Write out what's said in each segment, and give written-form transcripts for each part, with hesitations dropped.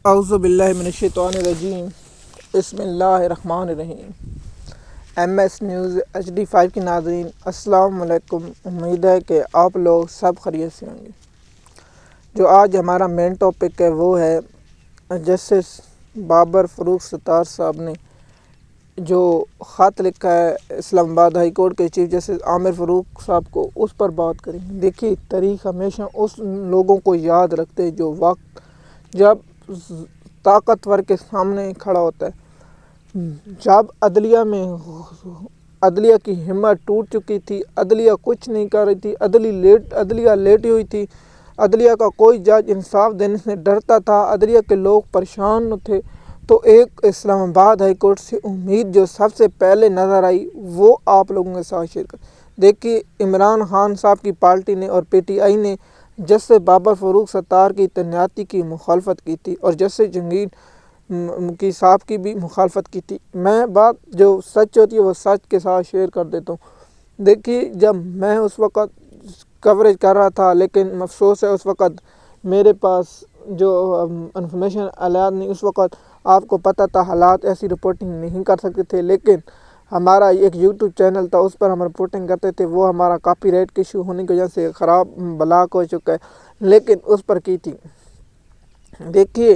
اعوذ باللہ من الشیطان الرجیم بسم اللہ الرحمن الرحیم۔ ایم ایس نیوز HD5 کے ناظرین السلام علیکم۔ امید ہے کہ آپ لوگ سب خیریت سے ہوں گے۔ جو آج ہمارا مین ٹاپک ہے وہ ہے جسٹس بابر فروخ ستار صاحب نے جو خط لکھا ہے اسلام آباد ہائی کورٹ کے چیف جسٹس عامر فاروق صاحب کو، اس پر بات کریں گے۔ دیکھیے، تاریخ ہمیشہ اس لوگوں کو یاد رکھتے ہیں جو وقت جب طاقتور کے سامنے کھڑا ہوتا ہے، جب عدلیہ کی ہمت ٹوٹ چکی تھی، عدلیہ کچھ نہیں کر رہی تھی، عدلیہ لیٹی ہوئی تھی، عدلیہ کا کوئی جج انصاف دینے سے ڈرتا تھا، عدلیہ کے لوگ پریشان تھے، تو ایک اسلام آباد ہائی کورٹ سے امید جو سب سے پہلے نظر آئی وہ آپ لوگوں کے ساتھ شیئر کر۔ دیکھیے، عمران خان صاحب کی پارٹی نے اور PTI نے جسٹس بابر فروخ ستار کی تعیناتی کی مخالفت کی تھی اور جسٹس جہانگیر کی صاحب کی بھی مخالفت کی تھی۔ میں بات جو سچ ہوتی ہے وہ سچ کے ساتھ شیئر کر دیتا ہوں۔ دیکھیے، جب میں اس وقت کوریج کر رہا تھا، لیکن افسوس ہے اس وقت میرے پاس جو انفارمیشن آلات نہیں، اس وقت آپ کو پتہ تھا حالات ایسی رپورٹنگ نہیں کر سکتے تھے، لیکن ہمارا ایک YouTube چینل تھا، اس پر ہم رپورٹنگ کرتے تھے، وہ ہمارا کاپی رائٹ کے ایشو ہونے کی وجہ سے خراب بلاک ہو چکا ہے، لیکن اس پر کی تھی۔ دیکھیے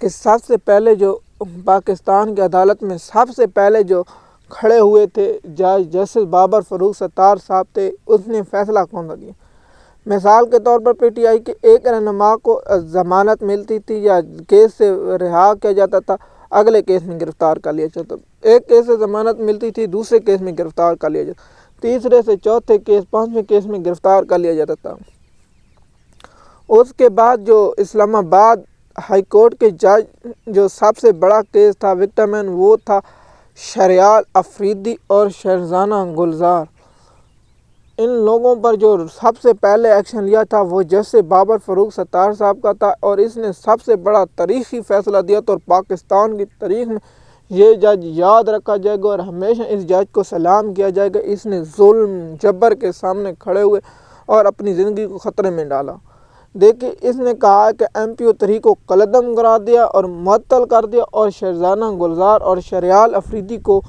کہ سب سے پہلے جو پاکستان کی عدالت میں سب سے پہلے جو کھڑے ہوئے تھے جسٹس بابر فروخ ستار صاحب تھے، اس نے فیصلہ کون سا دیا؟ مثال کے طور پر PTI کے ایک رہنما کو ضمانت ملتی تھی یا کیس سے رہا کیا جاتا تھا، اگلے کیس میں گرفتار کر لیا جاتا تھا۔ ایک کیس سے ضمانت ملتی تھی، دوسرے کیس میں گرفتار کر لیا جاتا، تیسرے سے چوتھے کیس، پانچویں کیس میں گرفتار کر لیا جاتا تھا۔ اس کے بعد جو اسلام آباد ہائی کورٹ کے جج جو سب سے بڑا کیس تھا وکٹمین، وہ تھا شریال افریدی اور شہرزانہ گلزار۔ ان لوگوں پر جو سب سے پہلے ایکشن لیا تھا وہ جسٹس بابر فروخ ستار صاحب کا تھا، اور اس نے سب سے بڑا تاریخی فیصلہ دیا تھا، اور پاکستان کی تاریخ میں یہ جج یاد رکھا جائے گا اور ہمیشہ اس جج کو سلام کیا جائے گا۔ اس نے ظلم جبر کے سامنے کھڑے ہوئے اور اپنی زندگی کو خطرے میں ڈالا۔ دیکھیے، اس نے کہا کہ MPO 3 کو کالعدم کرا دیا اور معطل کر دیا، اور شہرزانہ گلزار اور شریال افریدی کو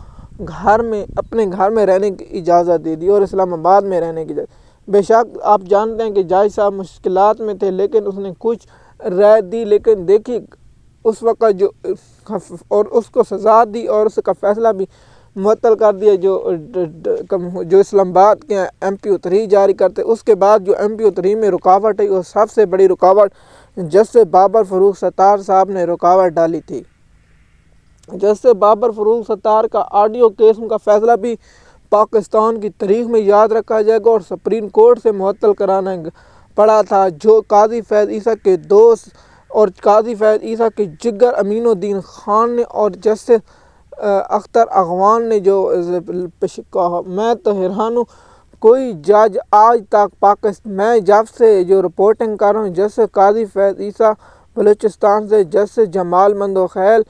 اپنے گھر میں رہنے کی اجازت دے دی اور اسلام آباد میں رہنے کی اجازت۔ بے شک آپ جانتے ہیں کہ جج صاحب مشکلات میں تھے، لیکن اس نے کچھ رائے دی، لیکن دیکھیے اس وقت اور اس کو سزا دی اور اس کا فیصلہ بھی معطل کر دیا جو اسلام آباد کے MPO 3 جاری کرتے۔ اس کے بعد جو MPO 3 میں رکاوٹ ہے، وہ سب سے بڑی رکاوٹ جسٹس بابر فروخ ستار صاحب نے رکاوٹ ڈالی تھی۔ جسٹس بابر فروخ ستار کا آڈیو کیس کا فیصلہ بھی پاکستان کی تاریخ میں یاد رکھا جائے گا اور سپریم کورٹ سے معطل کرانا پڑا تھا، جو قاضی فیض عیسیٰ کے دوست اور قاضی فیض عیسیٰ کے جگر امین الدین خان نے اور جسٹس اختر اغوان نے جو کہا۔ میں تو حیران ہوں، کوئی جج آج تک میں جب سے جو رپورٹنگ کر رہا ہوں، جسٹس قاضی فیض عیسیٰ بلوچستان سے، جسٹس جمال مندوخیل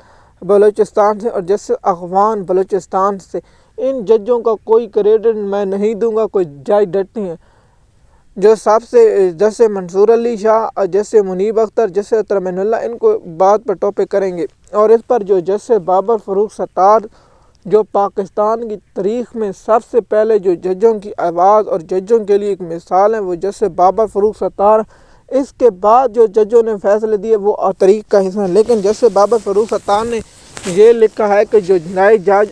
بلوچستان سے اور جسٹس اغوان بلوچستان سے، ان ججوں کا کوئی کریڈٹ میں نہیں دوں گا، کوئی جج ڈٹتے ہیں۔ جو سب سے جسٹس منصور علی شاہ اور جسٹس منیب اختر، جسٹس اطہر امین اللہ، ان کو بات پر ٹاپک کریں گے، اور اس پر جو جسٹس بابر فروخ ستار جو پاکستان کی تاریخ میں سب سے پہلے جو ججوں کی آواز اور ججوں کے لیے ایک مثال ہے، وہ جسٹس بابر فروخ ستار۔ اس کے بعد جو ججوں نے فیصلے دیے وہ تاریخ کا حصہ ہے، لیکن جسٹس بابر فروخ ستار نے یہ لکھا ہے کہ جو نئے جج،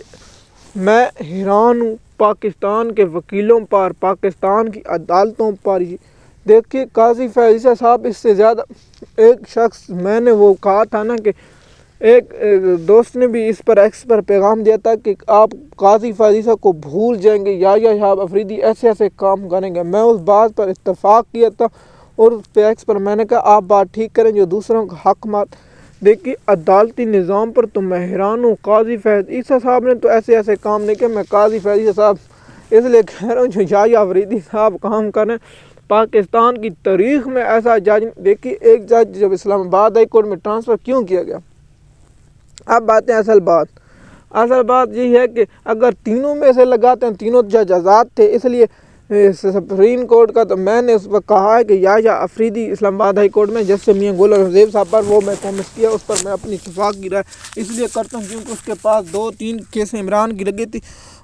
میں حیران ہوں پاکستان کے وکیلوں پر، پاکستان کی عدالتوں پر۔ دیکھیے، قاضی فیض عیسیٰ صاحب اس سے زیادہ ایک شخص، میں نے وہ کہا تھا نا کہ ایک دوست نے بھی اس پر ایکس پر پیغام دیا تھا کہ آپ قاضی فیض عیسیٰ کو بھول جائیں گے، یا شہاب افریدی ایسے کام کریں گے۔ میں اس بات پر اتفاق کیا تھا اور اس پہ ایکس پر میں نے کہا آپ بات ٹھیک کریں جو دوسروں کا حق مات۔ دیکھیے، عدالتی نظام پر تو میں حیران ہوں، قاضی فیض عیسیٰ صاحب نے تو ایسے کام نہیں کیا۔ میں قاضی فیض عیسیٰ صاحب اس لیے کہہ رہا ہوں جو شاہ افریدی صاحب کام کریں پاکستان کی تاریخ میں ایسا جج۔ دیکھیے، ایک جج جب اسلام آباد ہائی کورٹ میں ٹرانسفر کیوں کیا گیا؟ اب آتے ہیں اصل بات یہ ہے کہ اگر تینوں میں سے لگاتے ہیں، تینوں جج آزاد تھے، اس لیے سپریم کورٹ کا، تو میں نے اس وقت کہا ہے کہ یحییٰ آفریدی اسلام آباد ہائی کورٹ میں جیسے میاں گول حزیب صاحب پر وہ میں کامنٹس کیا، اس پر میں اپنی اتفاق کی رائے اس لیے کرتا ہوں کیونکہ اس کے پاس 2-3 کیسیں عمران کی لگی تھی،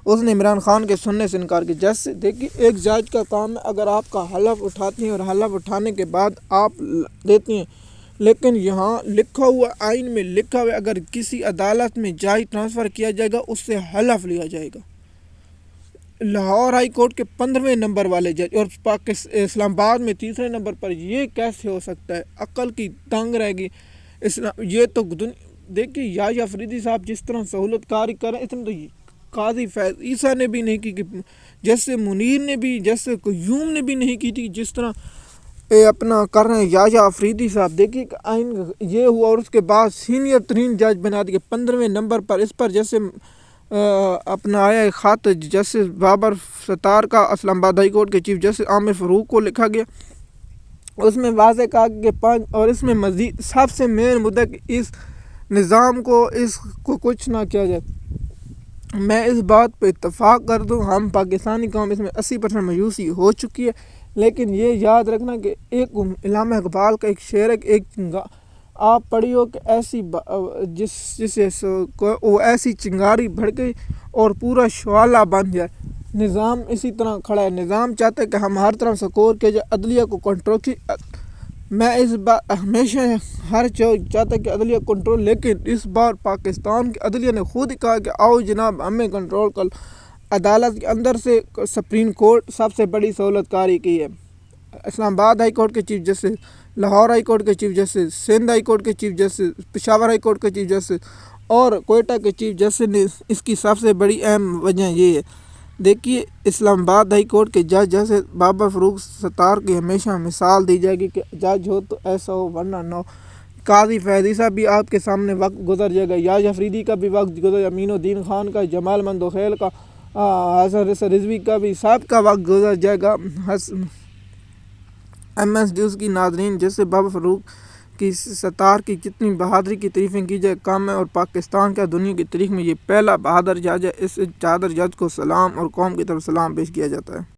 اس نے عمران خان کے سننے سے انکار کیا۔ جیسے دیکھیے ایک جج کا کام ہے، اگر آپ کا حلف اٹھاتی ہیں اور حلف اٹھانے کے بعد آپ دیتی ہیں، لیکن یہاں لکھا ہوا آئین میں لکھا ہوا اگر کسی عدالت میں جج ٹرانسفر کیا جائے گا اس سے حلف لیا جائے گا۔ لاہور ہائی کورٹ کے 15ویں نمبر والے جج اور اسلام آباد میں 3رے نمبر پر، یہ کیسے ہو سکتا ہے؟ عقل کی تنگ رہے گی یہ تو دیکھیے یحییٰ آفریدی صاحب جس طرح سہولت کاری کریں، اتنا تو قاضی فیض عیسیٰ نے بھی نہیں کی، جیسے منیر نے بھی، جیسے قیوم نے بھی نہیں کی تھی، جس طرح اپنا کر رہے ہیں یحییٰ آفریدی صاحب۔ دیکھیے کہ آئین یہ ہوا اور اس کے بعد سینئر ترین جج بنا دیے 15ویں نمبر پر۔ اس پر جیسے اپنا آیا ایک خط جسٹس بابر ستار کا اسلام آباد ہائی کورٹ کے چیف جسٹس عامر فاروق کو لکھا گیا، اس میں واضح کہا کہ 5 اور اس میں مزید سب سے مین مدعا کہ اس نظام کو اس کو کچھ نہ کیا جائے۔ میں اس بات پہ اتفاق کر دوں، ہم پاکستانی قوم اس میں 80% مایوسی ہو چکی ہے، لیکن یہ یاد رکھنا کہ ایک علامہ اقبال کا ایک شعر ہے کہ ایک آپ پڑھی ہو کہ ایسی جسے وہ ایسی چنگاری بھڑکے اور پورا شعلہ بن جائے۔ نظام اسی طرح کھڑا ہے، نظام چاہتا ہے کہ ہم ہر طرف سکور کیا جائے، عدلیہ کو کنٹرول کی۔ میں اس بار ہمیشہ ہر چاہتا ہے کہ عدلیہ کنٹرول، لیکن اس بار پاکستان کی عدلیہ نے خود ہی کہا کہ آؤ جناب ہمیں کنٹرول کر۔ عدالت کے اندر سے سپریم کورٹ سب سے بڑی سہولت کاری کی ہے۔ اسلام آباد ہائی کورٹ کے chief justice, Lahore high court کے chief justice, Sindh high court کے chief justice, Peshawar high court کے چیف جسٹس اور کوئٹہ کے چیف جسٹس نے اس کی سب سے بڑی اہم وجہ یہ ہے۔ دیکھیے اسلام آباد ہائی کورٹ کے جج جیسے بابر فاروق ستار کی ہمیشہ مثال دی جائے گی کہ جج ہو تو ایسا ہو ورنہ نہ ہو۔ قاضی فیض عیسیٰ بھی آپ کے سامنے وقت گزر جائے گا، یحییٰ آفریدی کا بھی وقت گزر، امین الدین خان کا، جمال مندوخیل کا، حسن رضوی کا بھی، سب کا وقت گزر جائے گا۔ MS نیوز کی ناظرین، جیسے بابر فاروق کی ستار کی جتنی بہادری کی تعریفیں کی جائے کم ہے، اور پاکستان کا دنیا کی تاریخ میں یہ پہلا بہادر جج ہے۔ اس بہادر جج کو سلام اور قوم کی طرف سلام پیش کیا جاتا ہے۔